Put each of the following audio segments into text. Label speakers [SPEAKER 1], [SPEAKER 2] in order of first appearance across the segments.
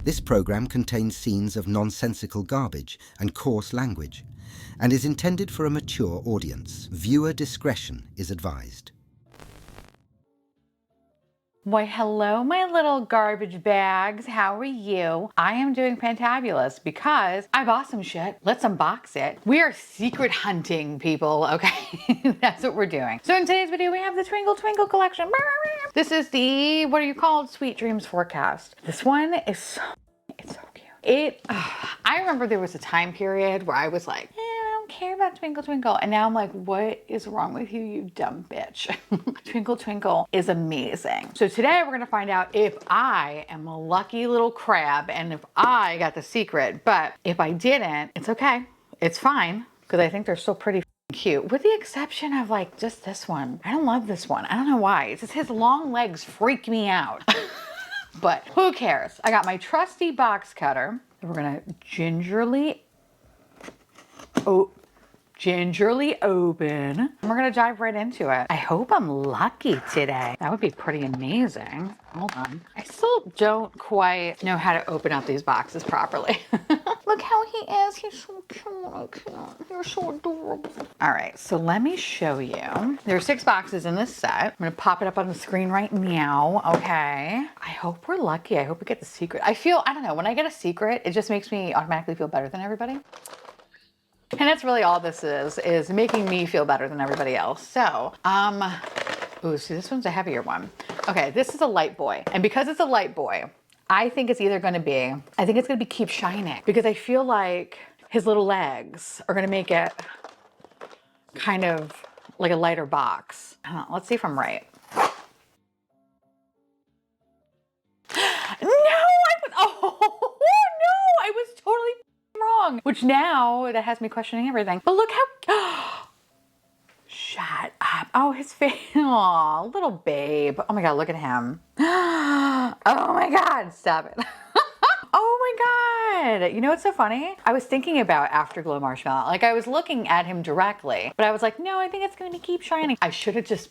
[SPEAKER 1] This program contains scenes of nonsensical garbage and coarse language and is intended for a mature audience. Viewer discretion is advised.
[SPEAKER 2] Why, hello, my little garbage bags. How are you? I am doing fantabulous because I bought some shit. Let's unbox it. We are secret hunting, people, okay? That's what we're doing. So in today's video, we have the Twinkle Twinkle collection. This is the, what are you called? Sweet Dreams Forecast. This one is so, it's so cute. I remember there was a time period where I was like, I don't care about Twinkle Twinkle. And now I'm like, what is wrong with you, you dumb bitch? Twinkle Twinkle is amazing. So today we're gonna find out if I am a lucky little crab and if I got the secret. But if I didn't, it's okay. It's fine, because I think they're still pretty cute, with the exception of like just this one. I don't love this one. I don't know why. It's just his long legs freak me out. But who cares? I got my trusty box cutter. We're gonna gingerly open. And we're gonna dive right into it. I hope I'm lucky today. That would be pretty amazing. Hold on. I still don't quite know how to open up these boxes properly. Look how he is. He's so cute. You're so adorable. All right, so let me show you. There are 6 boxes in this set. I'm gonna pop it up on the screen right now, okay? I hope we're lucky. I hope we get the secret. I don't know, when I get a secret, it just makes me automatically feel better than everybody. And that's really all this is making me feel better than everybody else. So, ooh, see, this one's a heavier one. Okay, this is a light boy. And because it's a light boy, I think it's gonna be Keep Shining, because I feel like his little legs are gonna make it kind of like a lighter box. Let's see if I'm right. I was totally wrong, which now that has me questioning everything. But look how, shut up. Oh, his face, oh, little babe. Oh my God, look at him. Oh my God, stop it. Oh my God. You know what's so funny? I was thinking about Afterglow Marshmallow. Like I was looking at him directly, but I was like, no, I think it's gonna be Keep Shining. I should have just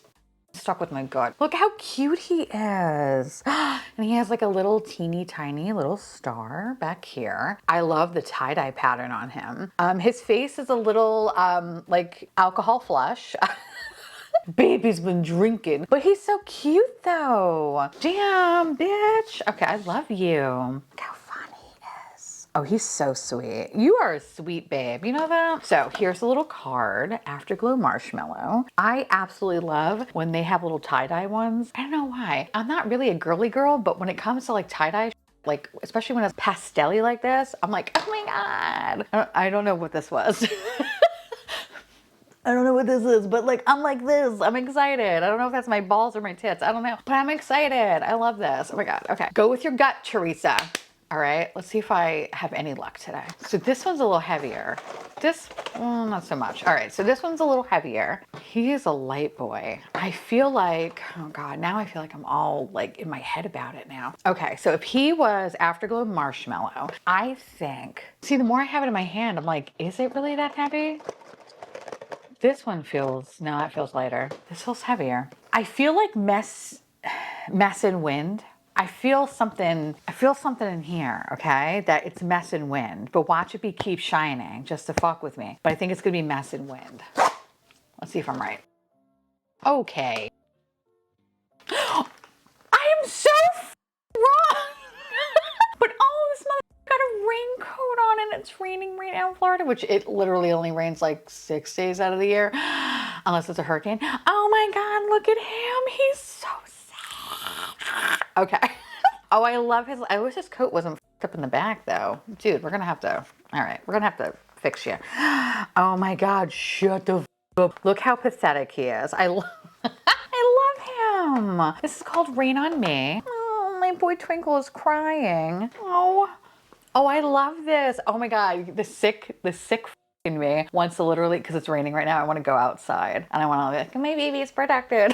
[SPEAKER 2] stuck with my gut. Look how cute he is. And he has like a little teeny tiny little star back here. I love the tie-dye pattern on him. His face is a little like alcohol flush. Baby's been drinking, but he's so cute though. Damn, bitch. Okay, I love you. Look how fun he is. Oh, he's so sweet. You are a sweet babe, you know that? So here's a little card, Afterglow Marshmallow. I absolutely love when they have little tie-dye ones. I don't know why. I'm not really a girly girl, but when it comes to like tie-dye, like especially when it's pastel-y like this, I'm like, oh my God. I don't know what this was. I don't know what this is, but like, I'm like this. I'm excited. I don't know if that's my balls or my tits. I don't know, but I'm excited. I love this. Oh my God. Okay. Go with your gut, Theresa. All right. Let's see if I have any luck today. So this one's a little heavier. This, not so much. All right. So this one's a little heavier. He is a light boy. I feel like, oh God, now I feel like I'm all like in my head about it now. Okay. So if he was Afterglow Marshmallow, I think, see, the more I have it in my hand, I'm like, is it really that heavy? This one feels, no, it feels lighter. This feels heavier. I feel like mess and wind. I feel something in here, okay? That it's mess and wind, but watch it be Keep Shining just to fuck with me. But I think it's gonna be mess and wind. Let's see if I'm right. Okay. I am so wrong. But oh, this motherfucker got a raincoat on and it's raining right now in Florida, which it literally only rains like 6 days out of the year, unless it's a hurricane. Oh my God, look at him. He's so sad. Okay. Oh, I love his, I wish his coat wasn't up in the back though. Dude, we're gonna have to, all right, we're gonna have to fix you. Oh my God, shut the up. Look how pathetic he is. I love him. This is called Rain on Me. Oh, my boy Twinkle is crying. Oh, I love this. Oh my God, the sick in me wants to literally, because it's raining right now, I want to go outside and I want to be like, my baby is protected.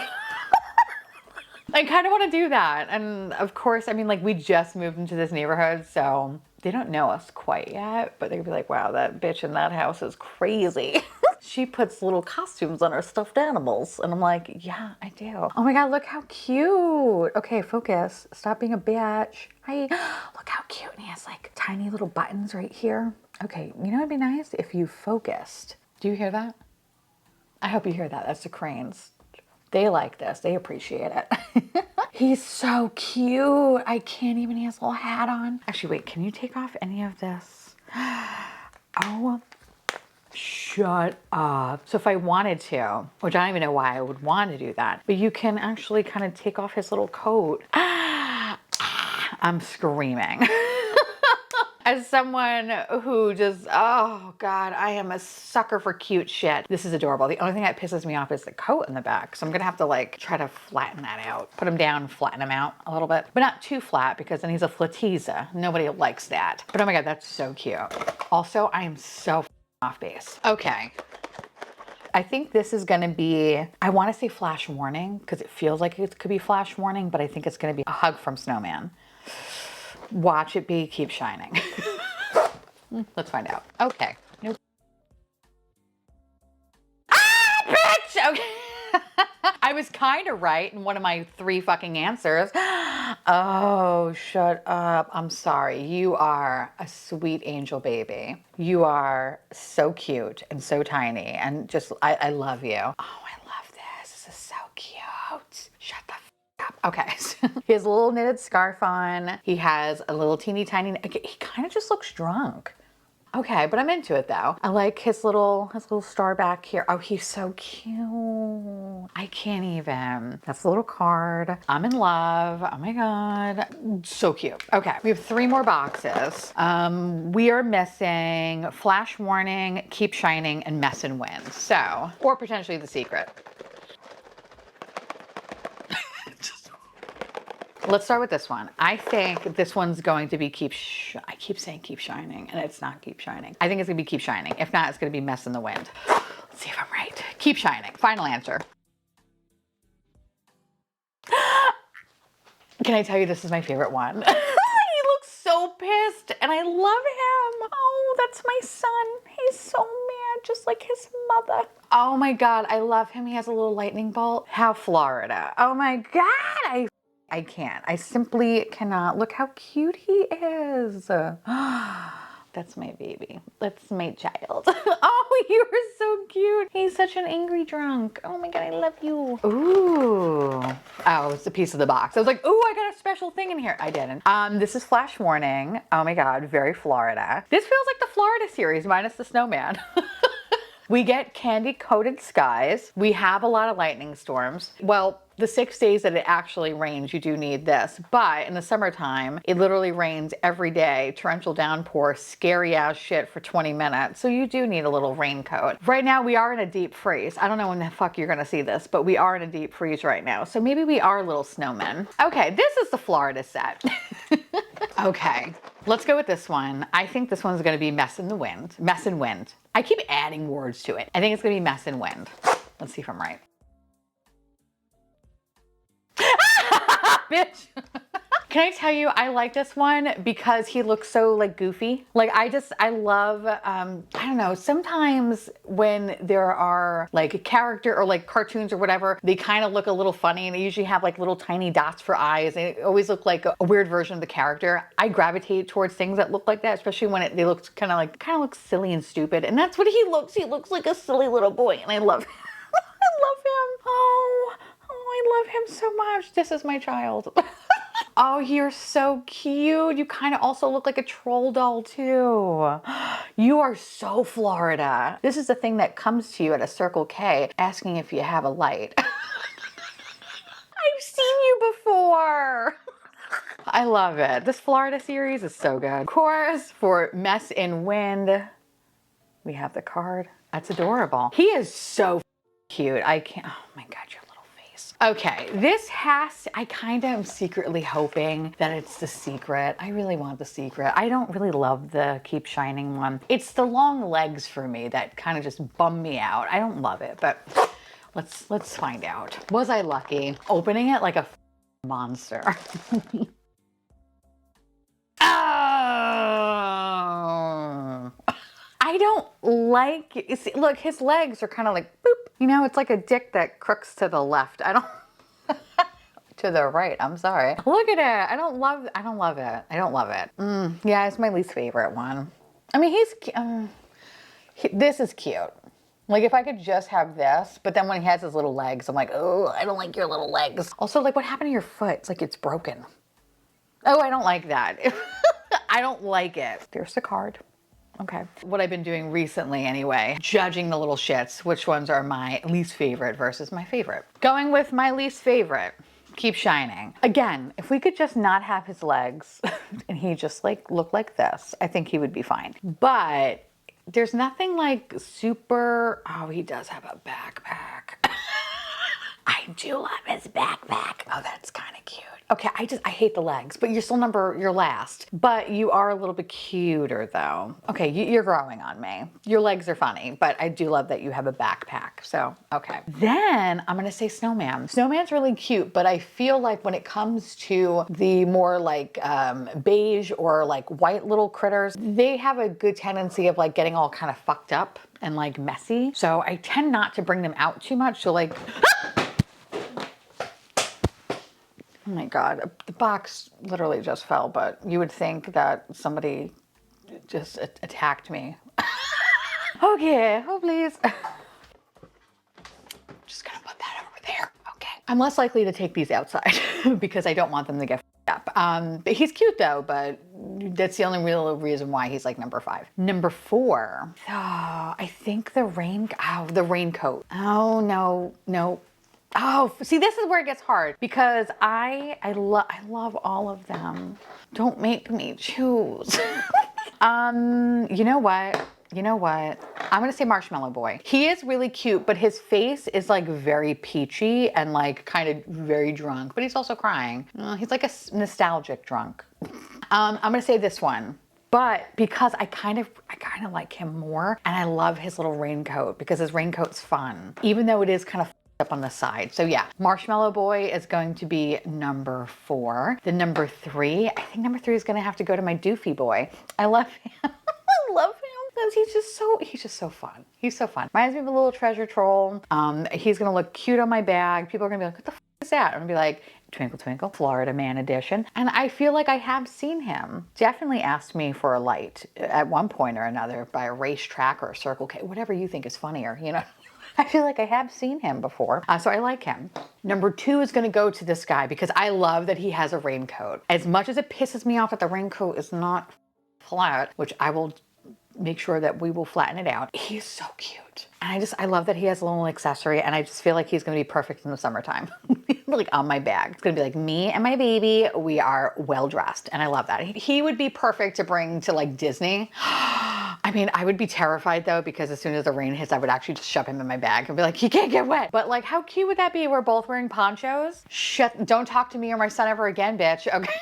[SPEAKER 2] I kind of want to do that. And of course, I mean, like we just moved into this neighborhood, so they don't know us quite yet, but they'd be like, wow, that bitch in that house is crazy. She puts little costumes on her stuffed animals. And I'm like, yeah, I do. Oh my God, look how cute. Okay, focus. Stop being a bitch. Hi. Look how cute. cute. And he has like tiny little buttons right here. Okay, you know what'd be nice? If you focused. Do you hear that? I hope you hear that. That's the cranes. They like this. They appreciate it. He's so cute. I can't even, he has a little hat on. Actually, wait, can you take off any of this? Oh, shut up. So if I wanted to, which I don't even know why I would want to do that, but you can actually kind of take off his little coat. I'm screaming. As someone who just, oh God, I am a sucker for cute shit. This is adorable. The only thing that pisses me off is the coat in the back. So I'm gonna have to like try to flatten that out. Put him down, flatten him out a little bit, but not too flat because then he's a flatiza. Nobody likes that. But oh my God, that's so cute. Also, I am so off base. Okay. I think this is gonna be, I wanna say flash warning because it feels like it could be flash warning, but I think it's gonna be a hug from Snowman. Watch it be Keep Shining. Let's find out. Okay. Nope. Ah, bitch! Okay. I was kind of right in one of my 3 fucking answers. Oh, shut up. I'm sorry. You are a sweet angel baby. You are so cute and so tiny and just, I love you. Oh, I love this. This is so cute. Shut the up. Okay, so he has a little knitted scarf on. He has a little teeny tiny, he kind of just looks drunk. Okay, but I'm into it though. I like his little star back here. Oh, he's so cute. I can't even. That's the little card. I'm in love. Oh my God. So cute. Okay, we have 3 more boxes. We are missing Flash Warning, Keep Shining, and Mess and Win. So, or potentially The Secret. Let's start with this one. I think this one's going to be I keep saying Keep Shining, and it's not Keep Shining. I think it's gonna be Keep Shining. If not, it's gonna be Mess in the Wind. Let's see if I'm right. Keep Shining. Final answer. Can I tell you this is my favorite one? He looks so pissed, and I love him. Oh, that's my son. He's so mad, just like his mother. Oh my God, I love him. He has a little lightning bolt. How Florida. Oh my God, I can't. I simply cannot. Look how cute he is. That's my baby. That's my child. Oh, you are so cute. He's such an angry drunk. Oh my God, I love you. Ooh. Oh, it's a piece of the box. I was like, ooh, I got a special thing in here. I didn't. This is Flash Warning. Oh my God, very Florida. This feels like the Florida series minus the snowman. We get candy-coated skies. We have a lot of lightning storms. Well, the 6 days that it actually rains, you do need this. But in the summertime, it literally rains every day, torrential downpour, scary ass shit for 20 minutes. So you do need a little raincoat. Right now, we are in a deep freeze. I don't know when the fuck you're gonna see this, but we are in a deep freeze right now. So maybe we are little snowmen. Okay, this is the Florida set. Okay, let's go with this one. I think this one's gonna be Mess in the Wind. Mess and Wind. I keep adding words to it. I think it's gonna be Mess and Wind. Let's see if I'm right. Bitch. Can I tell you, I like this one because he looks so like goofy. Like I love, I don't know, sometimes when there are like a character or like cartoons or whatever, they kind of look a little funny and they usually have like little tiny dots for eyes. They always look like a weird version of the character. I gravitate towards things that look like that, especially when they look kind of look silly and stupid. And that's what he looks. He looks like a silly little boy and I love him. I love him. Oh, I love him so much. This is my child. Oh, you're so cute. You kind of also look like a troll doll too. You are so Florida. This is the thing that comes to you at a Circle K asking if you have a light. I've seen you before. I love it. This Florida series is so good. Of course, for Mess and Wind, we have the card. That's adorable. He is so cute. I can't, oh my God, your little face. Okay, this has, I kind of am secretly hoping that it's The Secret. I really want The Secret. I don't really love the Keep Shining one. It's the long legs for me that kind of just bum me out. I don't love it, but let's find out. Was I lucky? Opening it like a monster. Oh. I don't like, see, look, his legs are kind of like, boop. You know, it's like a dick that crooks to the left. I don't, to the right. I'm sorry. Look at it. I don't love it. I don't love it. Yeah, it's my least favorite one. I mean, this is cute. Like if I could just have this, but then when he has his little legs, I'm like, oh, I don't like your little legs. Also, like what happened to your foot? It's like it's broken. Oh, I don't like that. I don't like it. There's the card. Okay. What I've been doing recently anyway, judging the little shits, which ones are my least favorite versus my favorite. Going with my least favorite, Keep Shining. Again, if we could just not have his legs and he just like look like this, I think he would be fine. But there's nothing like super, oh, he does have a backpack. I do love his backpack. Oh, that's kind of cute. Okay, I hate the legs, but you're still you're last. But you are a little bit cuter though. Okay, you're growing on me. Your legs are funny, but I do love that you have a backpack. So, okay. Then I'm gonna say Snowman. Snowman's really cute, but I feel like when it comes to the more like beige or like white little critters, they have a good tendency of like getting all kind of fucked up and like messy. So I tend not to bring them out too much. So like, oh my God, the box literally just fell, but you would think that somebody just attacked me. Okay, oh please. Just gonna put that over there, okay. I'm less likely to take these outside because I don't want them to get up. But he's cute though, but that's the only real reason why he's like number 5. Number 4, oh, I think the raincoat. Oh, no. Oh, see, this is where it gets hard because I love all of them. Don't make me choose. You know what? I'm gonna say Marshmallow Boy. He is really cute, but his face is like very peachy and like kind of very drunk, but he's also crying. He's like a nostalgic drunk. I'm gonna say this one. But because I kind of like him more, and I love his little raincoat because his raincoat's fun, even though it is kind of up on the side. So yeah, Marshmallow Boy is going to be number 4. The number 3, I think number 3 is gonna have to go to my Doofy Boy. I love him. I love him because he's just so fun. He's so fun. Reminds me of a little treasure troll. He's gonna look cute on my bag. People are gonna be like, what the f is that? I'm gonna be like, Twinkle Twinkle, Florida Man edition. And I feel like I have seen him. Definitely asked me for a light at one point or another by a racetrack or a Circle K, whatever you think is funnier, you know? I feel like I have seen him before, so I like him. Number 2 is gonna go to this guy because I love that he has a raincoat. As much as it pisses me off that the raincoat is not flat, which I will make sure that we will flatten it out. He's so cute. And I love that he has a little accessory, and I just feel like he's gonna be perfect in the summertime. Like on my bag. It's gonna be like me and my baby, we are well dressed, and I love that. He would be perfect to bring to like Disney. I mean, I would be terrified though, because as soon as the rain hits, I would actually just shove him in my bag and be like, he can't get wet. But like, how cute would that be? We're both wearing ponchos. Shut, don't talk to me or my son ever again, bitch, okay?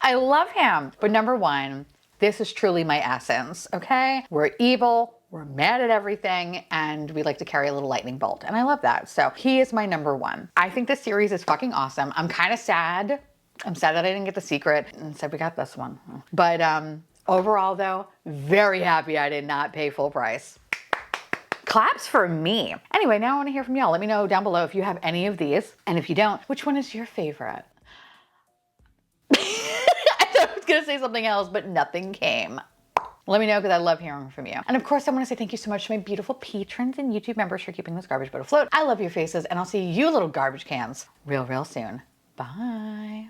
[SPEAKER 2] I love him. But number 1, this is truly my essence, okay? We're evil, we're mad at everything, and we like to carry a little lightning bolt. And I love that. So he is my number 1. I think this series is fucking awesome. I'm kind of sad. I'm sad that I didn't get the secret. Instead, we got this one. But overall though, very happy I did not pay full price. Claps for me. Anyway, now I want to hear from y'all. Let me know down below if you have any of these. And if you don't, which one is your favorite? I thought I was going to say something else, but nothing came. Let me know because I love hearing from you. And of course, I want to say thank you so much to my beautiful patrons and YouTube members for keeping this garbage boat afloat. I love your faces, and I'll see you little garbage cans real soon. Bye.